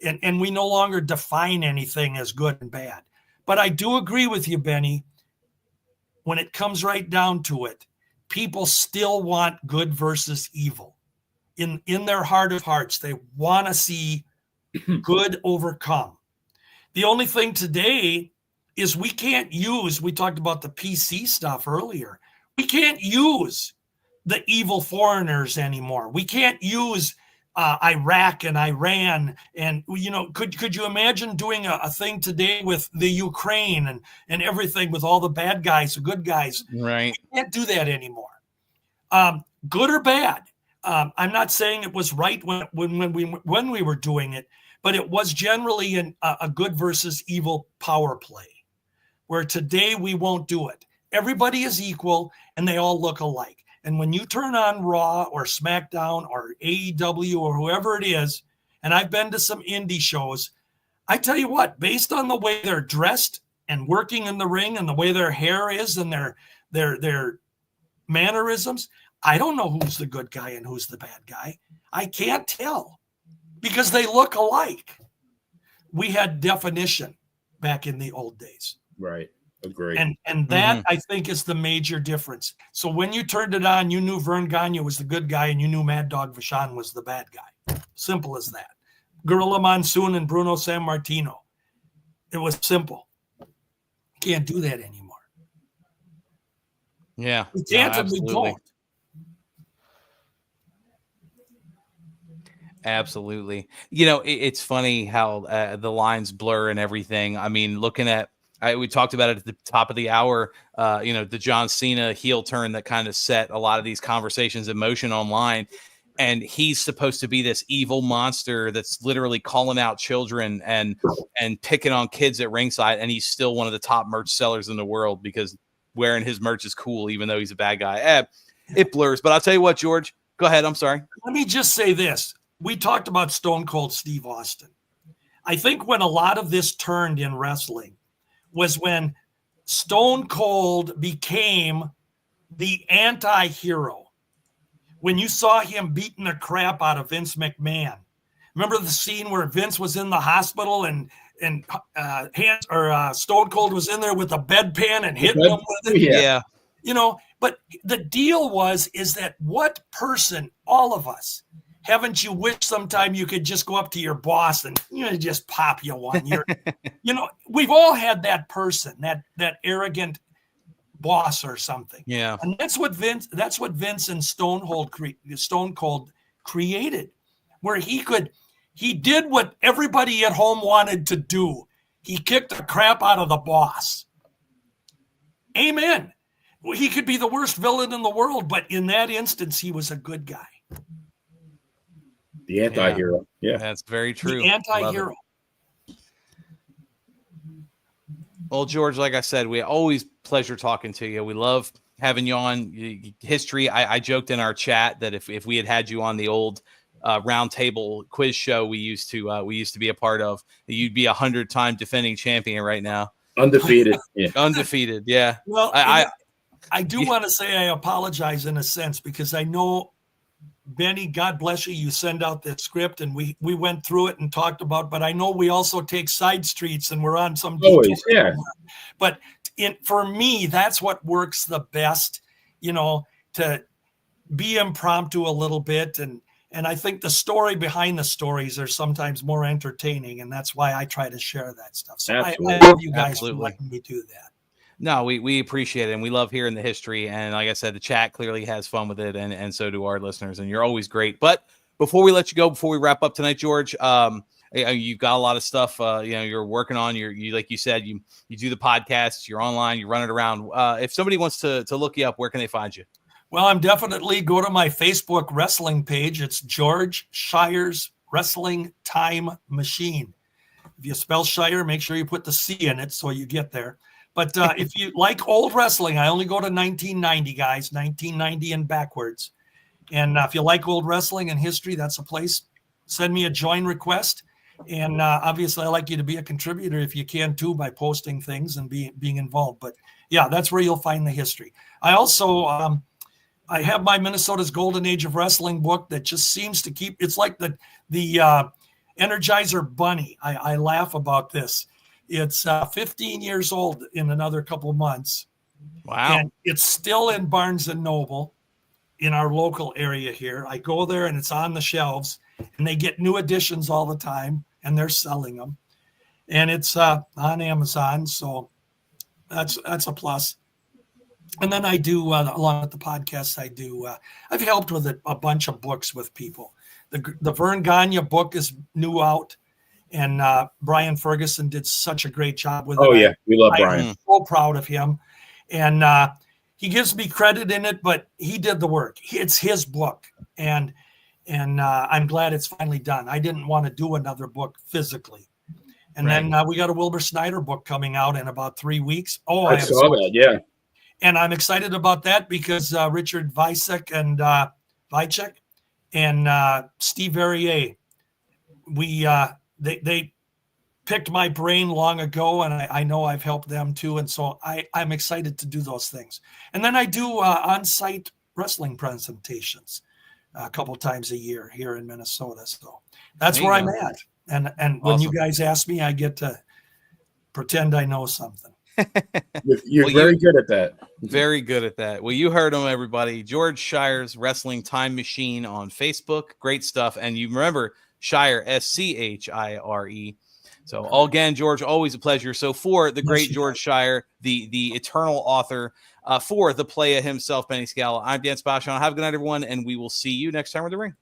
And we no longer define anything as good and bad. But I do agree with you, Benny. when it comes right down to it, people still want good versus evil. In their heart of hearts, they want to see good overcome. The only thing today is we talked about the PC stuff earlier. We can't use the evil foreigners anymore. We can't use Iraq and Iran. And, could you imagine doing a thing today with the Ukraine and everything with all the bad guys, the good guys? Right. We can't do that anymore. Good or bad. I'm not saying it was right when we were doing it, but it was generally a good versus evil power play, where today we won't do it. Everybody is equal and they all look alike. And when you turn on Raw or SmackDown or AEW or whoever it is, and I've been to some indie shows, I tell you what, based on the way they're dressed and working in the ring and the way their hair is and their mannerisms, I don't know who's the good guy and who's the bad guy. I can't tell because they look alike. We had definition back in the old days. Right. Agree. And that, I think, is the major difference. So when you turned it on, you knew Vern Gagne was the good guy and you knew Mad Dog Vachon was the bad guy. Simple as that. Gorilla Monsoon and Bruno Sammartino. It was simple. Can't do that anymore. Yeah. We can't and we don't. Absolutely. It's funny how the lines blur and everything. I mean, looking at, we talked about it at the top of the hour, the John Cena heel turn that kind of set a lot of these conversations in motion online. And he's supposed to be this evil monster that's literally calling out children and picking on kids at ringside. And he's still one of the top merch sellers in the world because wearing his merch is cool, even though he's a bad guy. It blurs. But I'll tell you what, George, go ahead. I'm sorry. Let me just say this. We talked about Stone Cold Steve Austin. I think when a lot of this turned in wrestling was when Stone Cold became the anti-hero. When you saw him beating the crap out of Vince McMahon. Remember the scene where Vince was in the hospital and Stone Cold was in there with a bedpan and hitting him with it? Yeah. But the deal is that what person, all of us, haven't you wished sometime you could just go up to your boss and just pop you one? We've all had that person, that arrogant boss or something. Yeah. And that's what Vince and Stone Cold created, where he did what everybody at home wanted to do. He kicked the crap out of the boss. Amen. Well, he could be the worst villain in the world, but in that instance, he was a good guy. The anti-hero. Yeah. That's very true. The anti-hero. Well, George, like I said, we always pleasure talking to you. We love having you on. History. I joked in our chat that if we had you on the old round table quiz show we used to be a part of, you'd be 100-time defending champion right now. Undefeated. Yeah. Undefeated. Yeah. Well, I do want to say I apologize in a sense because I know, Benny, God bless you. You send out the script and we went through it and talked about, but I know we also take side streets and we're on some always, yeah. But for me, that's what works the best, to be impromptu a little bit. And I think the story behind the stories are sometimes more entertaining. And that's why I try to share that stuff. So I love you guys for letting me do that. No, we appreciate it, and we love hearing the history. And like I said, the chat clearly has fun with it, and so do our listeners. And you're always great. But before we let you go, before we wrap up tonight, George, you've got a lot of stuff. You're working on. You like you said, you do the podcasts. You're online. You run it around. If somebody wants to look you up, where can they find you? Well, I'm definitely go to my Facebook wrestling page. It's George Shire's Wrestling Time Machine. If you spell Shire, make sure you put the C in it so you get there. But if you like old wrestling, I only go to 1990, guys, 1990 and backwards. And if you like old wrestling and history, that's a place. Send me a join request. And obviously, I like you to be a contributor if you can, too, by posting things and being involved. But, yeah, that's where you'll find the history. I also I have my Minnesota's Golden Age of Wrestling book that just seems to keep – it's like the Energizer Bunny. I laugh about this. It's 15 years old in another couple of months. Wow. And it's still in Barnes and Noble in our local area here. I go there and it's on the shelves, and they get new editions all the time, and they're selling them. And it's on Amazon, so that's a plus. And then I do, along with the podcast, I've helped with a bunch of books with people. The Vern Gagne book is new out, and Brian Ferguson did such a great job with it. Oh, yeah. We love Brian. I'm so proud of him. And he gives me credit in it, but he did the work. It's his book. And I'm glad it's finally done. I didn't want to do another book physically. And then we got a Wilbur Snyder book coming out in about 3 weeks. Oh, I saw that, yeah. And I'm excited about that because Richard Vicek and Steve Verrier, they picked my brain long ago, and I know I've helped them too. And so I'm excited to do those things. And then I do on-site wrestling presentations a couple times a year here in Minnesota. So that's where I'm at. And when you guys ask me, I get to pretend I know something. You're very good at that. Very good at that. Well, you heard him, everybody. George Shire's Wrestling Time Machine on Facebook. Great stuff. And you remember Shire, Schire. So again, George, always a pleasure. So for the great George Schire, the eternal author, for the playa himself, Benny Scala, I'm Dan Spashon. Have a good night, everyone, and we will see you next time in the ring.